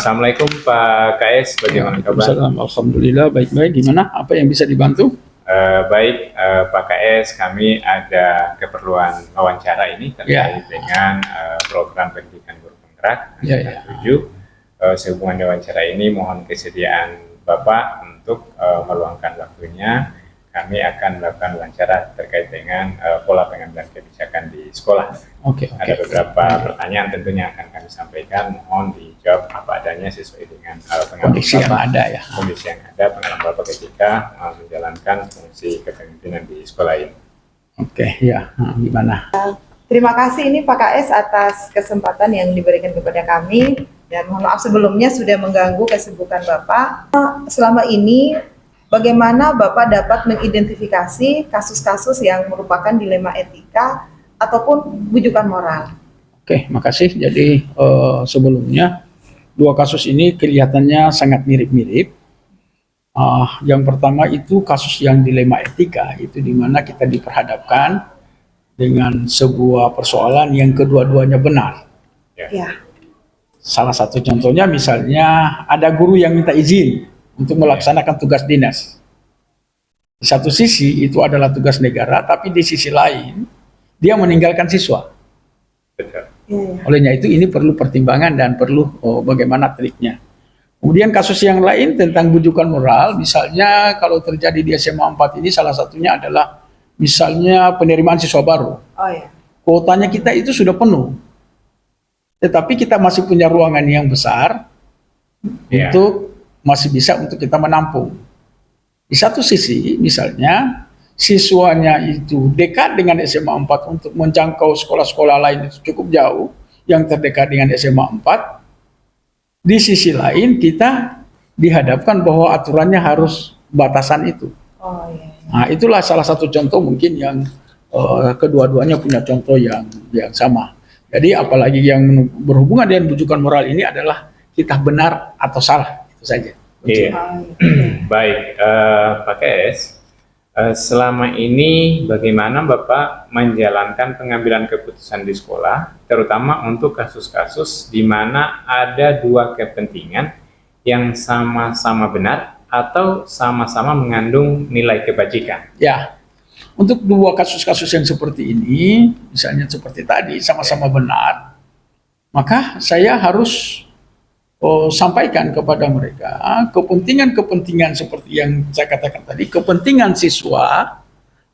Assalamualaikum Pak KS, bagaimana kabar? Alhamdulillah baik-baik. Gimana? Apa yang bisa dibantu? Baik, Pak KS, kami ada keperluan wawancara ini terkait dengan program pendidikan guru penggerak angkatan 7. Sehubungan wawancara ini mohon kesediaan Bapak untuk meluangkan waktunya. Kami akan melakukan wawancara terkait dengan pola pengambilan kebijakan di sekolah. Ada beberapa pertanyaan tentunya akan kami sampaikan, mohon dijawab apa adanya sesuai dengan kondisi yang ada ya. Kondisi yang ada, pengalaman Bapak ketika menjalankan fungsi kepemimpinan di sekolah ini. Gimana? Terima kasih ini Pak KS atas kesempatan yang diberikan kepada kami, dan mohon maaf sebelumnya sudah mengganggu kesibukan Bapak. Selama ini bagaimana Bapak dapat mengidentifikasi kasus-kasus yang merupakan dilema etika ataupun bujukan moral? Makasih. Jadi sebelumnya dua kasus ini kelihatannya sangat mirip-mirip. Yang pertama itu kasus yang dilema etika, itu di mana kita diperhadapkan dengan sebuah persoalan yang kedua-duanya benar. Salah satu contohnya misalnya ada guru yang minta izin untuk melaksanakan tugas dinas. Di satu sisi itu adalah tugas negara, tapi di sisi lain dia meninggalkan siswa. Olehnya itu ini perlu pertimbangan dan perlu bagaimana triknya. Kemudian kasus yang lain tentang bujukan moral, misalnya kalau terjadi di SMA 4 ini salah satunya adalah misalnya penerimaan siswa baru. Kuotanya kita itu sudah penuh, tetapi kita masih punya ruangan yang besar untuk masih bisa untuk kita menampung. Di satu sisi misalnya siswanya itu dekat dengan SMA 4 untuk menjangkau sekolah-sekolah lain itu cukup jauh yang terdekat dengan SMA 4. Di sisi lain kita dihadapkan bahwa aturannya harus batasan itu. Nah, itulah salah satu contoh mungkin yang kedua-duanya punya contoh yang sama. Jadi apalagi yang berhubungan dengan bujukan moral ini adalah kita benar atau salah. Saja. Baik, Pak KS, selama ini bagaimana Bapak menjalankan pengambilan keputusan di sekolah, terutama untuk kasus-kasus di mana ada dua kepentingan yang sama-sama benar atau sama-sama mengandung nilai kebajikan? Untuk dua kasus-kasus yang seperti ini, misalnya seperti tadi sama-sama benar, maka saya harus sampaikan kepada mereka kepentingan seperti yang saya katakan tadi, kepentingan siswa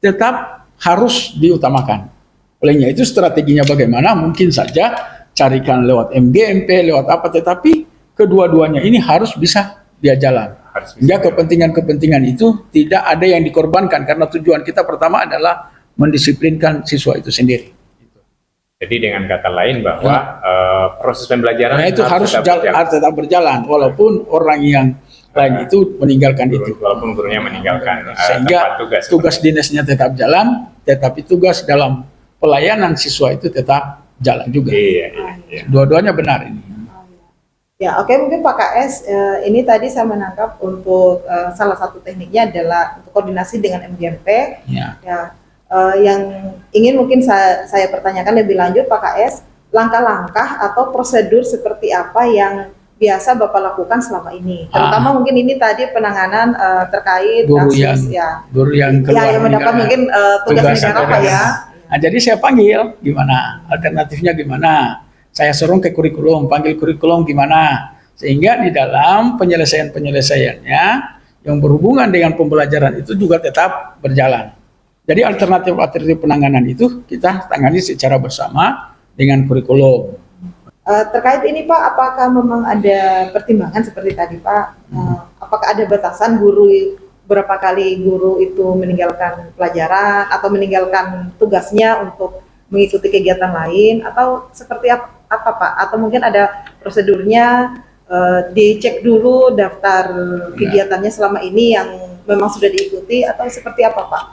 tetap harus diutamakan. Olehnya itu strateginya bagaimana, mungkin saja carikan lewat MGMP, lewat apa, tetapi kedua-duanya ini harus bisa dia jalan. Hingga kepentingan-kepentingan itu tidak ada yang dikorbankan, karena tujuan kita pertama adalah mendisiplinkan siswa itu sendiri. Jadi dengan kata lain bahwa proses pembelajaran itu harus tetap berjalan walaupun orang yang lain itu meninggalkan itu. Walaupun gurunya meninggalkan sehingga tugas dinasnya tetap jalan, tetapi tugas dalam pelayanan siswa itu tetap jalan juga. Dua-duanya benar ini. Mungkin Pak KS, ini tadi saya menangkap untuk salah satu tekniknya adalah untuk koordinasi dengan MGMP. Yang ingin mungkin saya pertanyakan lebih lanjut Pak KS, langkah-langkah atau prosedur seperti apa yang biasa Bapak lakukan selama ini, terutama mungkin ini tadi penanganan terkait guru kasus guru yang keluar yang mendapat mungkin tugas negara Pak ya. Jadi saya panggil, gimana alternatifnya, gimana saya suruh ke kurikulum, panggil kurikulum gimana, sehingga di dalam penyelesaiannya yang berhubungan dengan pembelajaran itu juga tetap berjalan. Jadi alternatif penanganan itu kita tangani secara bersama dengan kurikulum. Terkait ini Pak, apakah memang ada pertimbangan seperti tadi Pak? Apakah ada batasan berapa kali guru itu meninggalkan pelajaran atau meninggalkan tugasnya untuk mengikuti kegiatan lain, atau seperti apa Pak? Atau mungkin ada prosedurnya, dicek dulu daftar kegiatannya selama ini yang memang sudah diikuti, atau seperti apa Pak?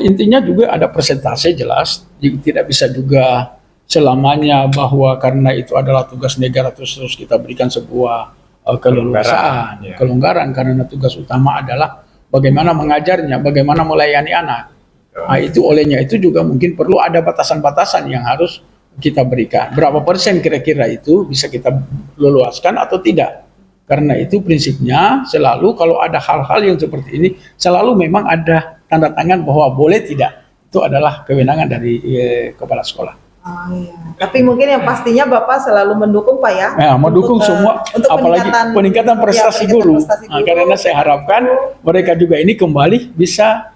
Intinya juga ada persentase jelas, tidak bisa juga selamanya bahwa karena itu adalah tugas negara terus kita berikan sebuah kelonggaran, karena tugas utama adalah bagaimana mengajarnya, bagaimana melayani anak. Itu olehnya itu juga mungkin perlu ada batasan-batasan yang harus kita berikan. Berapa persen kira-kira itu bisa kita luaskan atau tidak? Karena itu prinsipnya selalu kalau ada hal-hal yang seperti ini selalu memang ada tanda tangan bahwa boleh tidak, itu adalah kewenangan dari kepala sekolah. Oh, iya. Tapi mungkin yang pastinya Bapak selalu mendukung Pak ya? Nah, mendukung untuk, semua, untuk apalagi peningkatan prestasi guru. Nah, karena saya harapkan mereka juga ini kembali bisa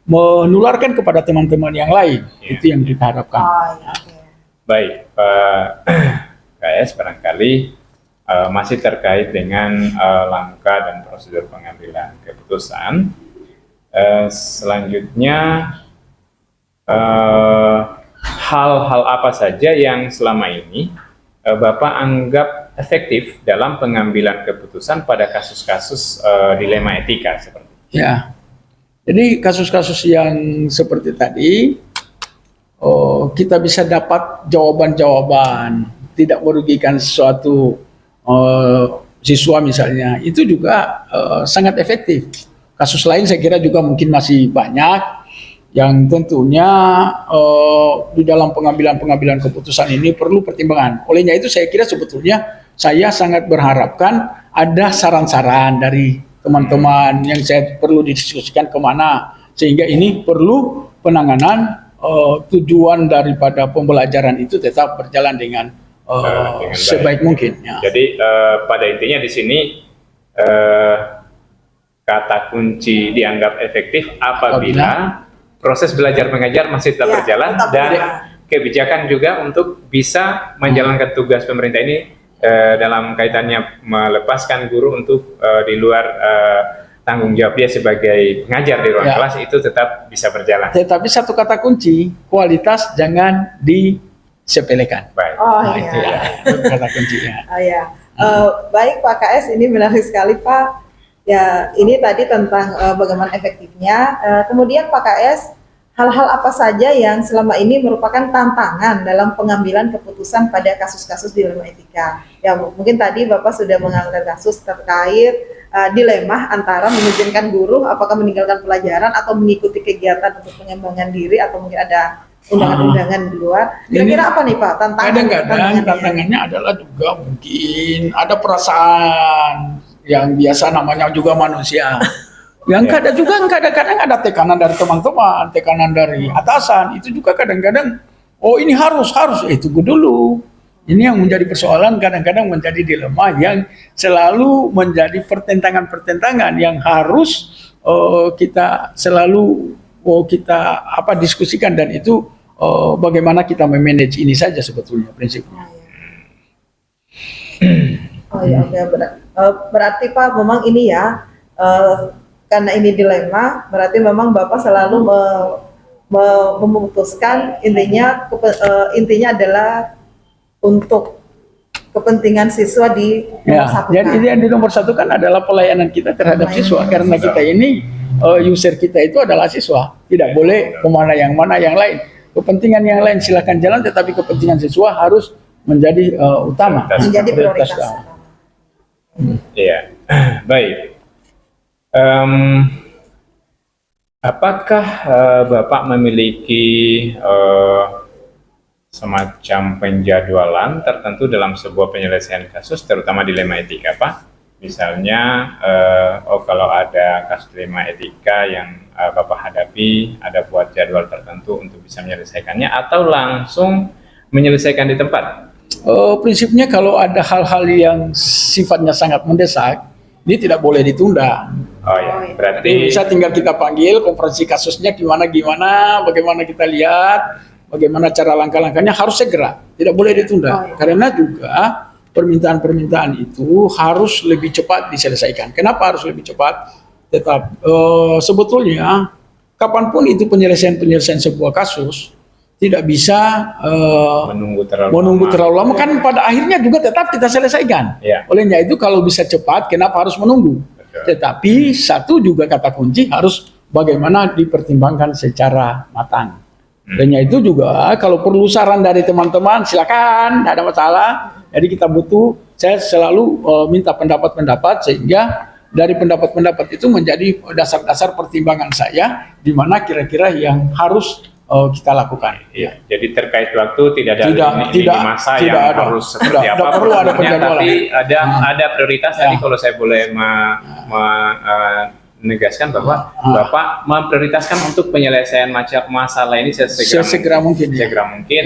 menularkan kepada teman-teman yang lain. Ya. Itu yang kita harapkan. Oh, iya. Baik, Pak KS, barangkali masih terkait dengan langkah dan prosedur pengambilan keputusan. Selanjutnya, hal-hal apa saja yang selama ini Bapak anggap efektif dalam pengambilan keputusan pada kasus-kasus dilema etika seperti itu? Ya, jadi kasus-kasus yang seperti tadi, kita bisa dapat jawaban-jawaban, tidak merugikan sesuatu siswa misalnya, itu juga sangat efektif. Kasus lain saya kira juga mungkin masih banyak yang tentunya di dalam pengambilan keputusan ini perlu pertimbangan. Olehnya itu saya kira sebetulnya saya sangat berharapkan ada saran-saran dari teman-teman yang saya perlu didiskusikan kemana, sehingga ini perlu penanganan tujuan daripada pembelajaran itu tetap berjalan dengan sebaik mungkin. Ya. Jadi pada intinya di sini kata kunci dianggap efektif apabila proses belajar mengajar masih tetap berjalan dan kebijakan juga untuk bisa menjalankan tugas pemerintah ini dalam kaitannya melepaskan guru untuk di luar tanggung jawab dia sebagai pengajar di ruang kelas itu tetap bisa berjalan. Tetapi satu kata kunci, kualitas jangan disepelekan. Baik. Oh, Nah, iya. itu ya, itu kata kuncinya. Oh, ya. Baik Pak KS, ini menarik sekali Pak. Ya, ini tadi tentang bagaimana efektifnya. Kemudian Pak KS, hal-hal apa saja yang selama ini merupakan tantangan dalam pengambilan keputusan pada kasus-kasus dilema etika? Ya, mungkin tadi Bapak sudah mengangkat kasus terkait dilema antara mengizinkan guru apakah meninggalkan pelajaran atau mengikuti kegiatan untuk pengembangan diri atau mungkin ada undangan-undangan di luar. Kira-kira apa nih Pak Kadang-kadang tantangannya adalah juga mungkin ada perasaan yang biasa namanya juga manusia. Yang kadang-kadang ada tekanan dari teman-teman, tekanan dari atasan, itu juga kadang-kadang ini harus tunggu dulu. Ini yang menjadi persoalan, kadang-kadang menjadi dilema yang selalu menjadi pertentangan-pertentangan yang harus kita selalu kita diskusikan, dan itu bagaimana kita memanage ini saja sebetulnya prinsipnya. Oh ya, oke. Berarti Pak memang ini ya, karena ini dilema, berarti memang Bapak selalu memutuskan intinya adalah untuk kepentingan siswa di nomor satu. Jadi yang di nomor satu kan adalah pelayanan kita terhadap siswa, karena kita ini user kita itu adalah siswa, tidak boleh kemana yang mana yang lain. Kepentingan yang lain silakan jalan, tetapi kepentingan siswa harus menjadi utama, menjadi prioritas. Iya, baik. Apakah Bapak memiliki semacam penjadwalan tertentu dalam sebuah penyelesaian kasus, terutama dilema etika, Pak? Misalnya, kalau ada kasus dilema etika yang Bapak hadapi, ada buat jadwal tertentu untuk bisa menyelesaikannya, atau langsung menyelesaikan di tempat? Prinsipnya kalau ada hal-hal yang sifatnya sangat mendesak, ini tidak boleh ditunda. Oh ya, berarti Jadi bisa tinggal kita panggil konferensi kasusnya gimana, bagaimana kita lihat, bagaimana cara langkah-langkahnya, harus segera, tidak boleh ditunda. Karena juga permintaan-permintaan itu harus lebih cepat diselesaikan. Kenapa harus lebih cepat? Tetap sebetulnya kapanpun itu penyelesaian sebuah kasus tidak bisa menunggu terlalu lama, kan pada akhirnya juga tetap kita selesaikan. Ya. Olehnya itu kalau bisa cepat, kenapa harus menunggu? Betul. Tetapi satu juga kata kunci harus bagaimana dipertimbangkan secara matang. Olehnya itu juga kalau perlu saran dari teman-teman silakan, tidak ada masalah. Jadi kita saya selalu minta pendapat-pendapat, sehingga dari pendapat-pendapat itu menjadi dasar-dasar pertimbangan saya di mana kira-kira yang harus kita lakukan. Iya. Jadi terkait waktu tidak ada ini masa tidak yang ada. harus seperti Tidak apa perlu ada prosedurnya, penjadwalan. tapi ada prioritas tadi kalau saya boleh menegaskan bahwa Bapak memprioritaskan untuk penyelesaian masalah ini sesegera mungkin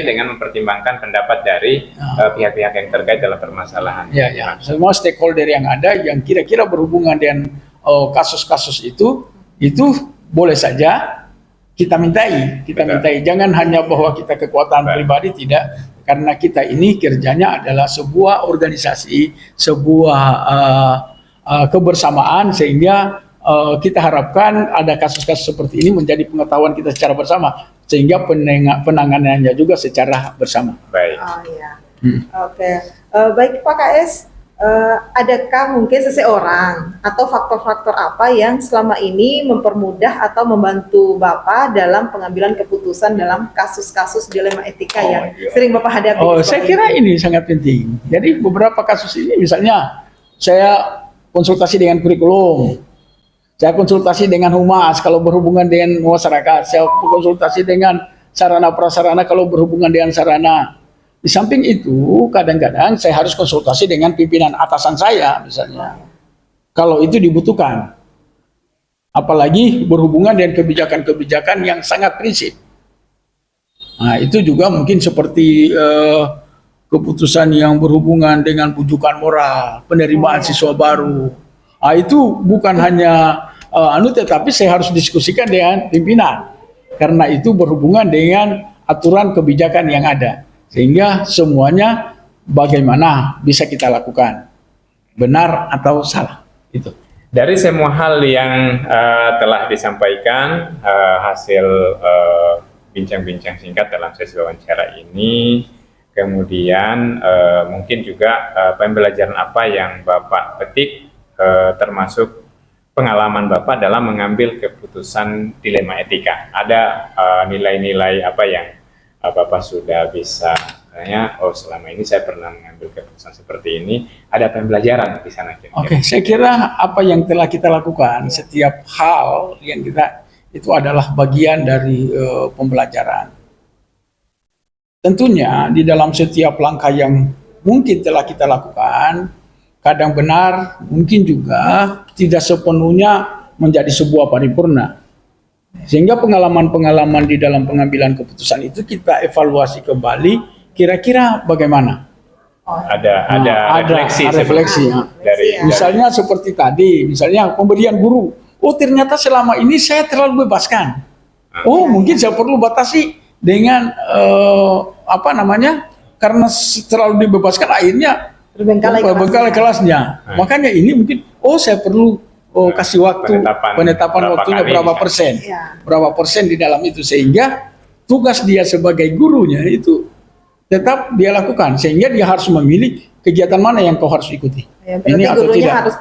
dengan mempertimbangkan pendapat dari pihak-pihak yang terkait dalam permasalahan. Ya. Semua stakeholder yang ada yang kira-kira berhubungan dengan kasus-kasus itu boleh saja kita mintai. Jangan hanya bahwa kita kekuatan pribadi, tidak, karena kita ini kerjanya adalah sebuah organisasi, sebuah kebersamaan, sehingga kita harapkan ada kasus-kasus seperti ini menjadi pengetahuan kita secara bersama, sehingga penanganannya juga secara bersama. Baik. Oh iya. Oke. Baik Pak KS, adakah mungkin seseorang atau faktor-faktor apa yang selama ini mempermudah atau membantu Bapak dalam pengambilan keputusan dalam kasus-kasus dilema etika yang sering Bapak hadapi? Saya kira ini sangat penting. Jadi beberapa kasus ini, misalnya saya konsultasi dengan kurikulum, saya konsultasi dengan humas kalau berhubungan dengan masyarakat, saya konsultasi dengan sarana prasarana kalau berhubungan dengan sarana. Di samping itu, kadang-kadang saya harus konsultasi dengan pimpinan atasan saya, misalnya, kalau itu dibutuhkan. Apalagi berhubungan dengan kebijakan-kebijakan yang sangat prinsip. Nah, itu juga mungkin seperti keputusan yang berhubungan dengan bujukan moral, penerimaan siswa baru. Nah, itu bukan hanya tetapi saya harus diskusikan dengan pimpinan, karena itu berhubungan dengan aturan kebijakan yang ada, sehingga semuanya bagaimana bisa kita lakukan, benar atau salah. Itu dari semua hal yang telah disampaikan, hasil bincang-bincang singkat dalam sesi wawancara ini, kemudian mungkin juga pembelajaran apa yang Bapak petik, termasuk pengalaman Bapak dalam mengambil keputusan dilema etika. Ada nilai-nilai apa yang Bapak sudah bisa, selama ini saya pernah mengambil keputusan seperti ini, ada pembelajaran di sana. Oke, saya kira apa yang telah kita lakukan, setiap hal yang kita itu adalah bagian dari pembelajaran. Tentunya di dalam setiap langkah yang mungkin telah kita lakukan, kadang benar, mungkin juga tidak sepenuhnya menjadi sebuah paripurna. Sehingga pengalaman-pengalaman di dalam pengambilan keputusan itu kita evaluasi kembali, kira-kira bagaimana. Ada refleksi dari misalnya seperti tadi, misalnya pemberian guru. Oh, ternyata selama ini saya terlalu bebaskan. Oh, mungkin saya perlu batasi dengan karena terlalu dibebaskan akhirnya terbengkalai kelasnya. Makanya ini mungkin saya perlu kasih waktu penetapan waktunya berapa persen. Berapa persen di dalam itu, sehingga tugas dia sebagai gurunya itu tetap dia lakukan, sehingga dia harus memilih kegiatan mana yang kau harus ikuti. Ini atau tidak. Harus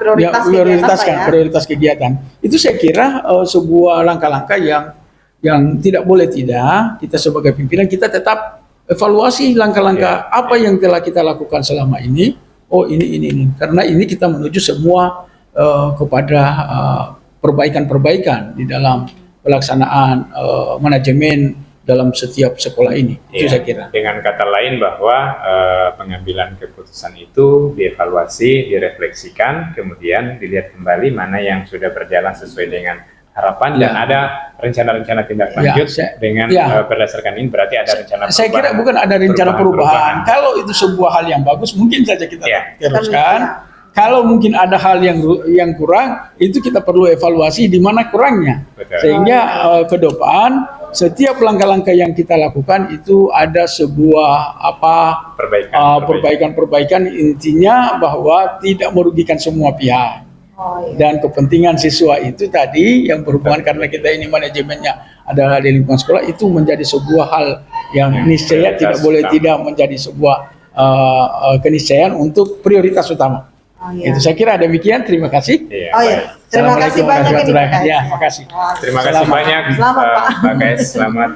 prioritas kegiatan. Itu saya kira sebuah langkah-langkah yang tidak boleh tidak. Kita sebagai pimpinan kita tetap evaluasi langkah-langkah apa yang telah kita lakukan selama ini. Ini karena ini kita menuju semua kepada perbaikan-perbaikan di dalam pelaksanaan manajemen dalam setiap sekolah ini. Itu saya kira. Dengan kata lain bahwa pengambilan keputusan itu dievaluasi, direfleksikan, kemudian dilihat kembali mana yang sudah berjalan sesuai dengan harapan dan ada rencana-rencana tindak lanjut dengan berdasarkan ini, berarti ada rencana perubahan. Saya kira bukan ada rencana perubahan. Kalau itu sebuah hal yang bagus, mungkin saja kita teruskan. Kalau mungkin ada hal yang kurang, itu kita perlu evaluasi di mana kurangnya. Betul. Sehingga ke depan setiap langkah-langkah yang kita lakukan itu ada sebuah perbaikan, intinya bahwa tidak merugikan semua pihak. Dan kepentingan siswa itu tadi yang berhubungan, karena kita ini manajemennya adalah di lingkungan sekolah, itu menjadi sebuah hal yang niscaya tidak boleh tidak menjadi sebuah keniscayaan untuk prioritas utama. Itu saya kira demikian. Terima kasih. Terima kasih banyak. Terima kasih. Terima kasih banyak Pak KS. Selamat.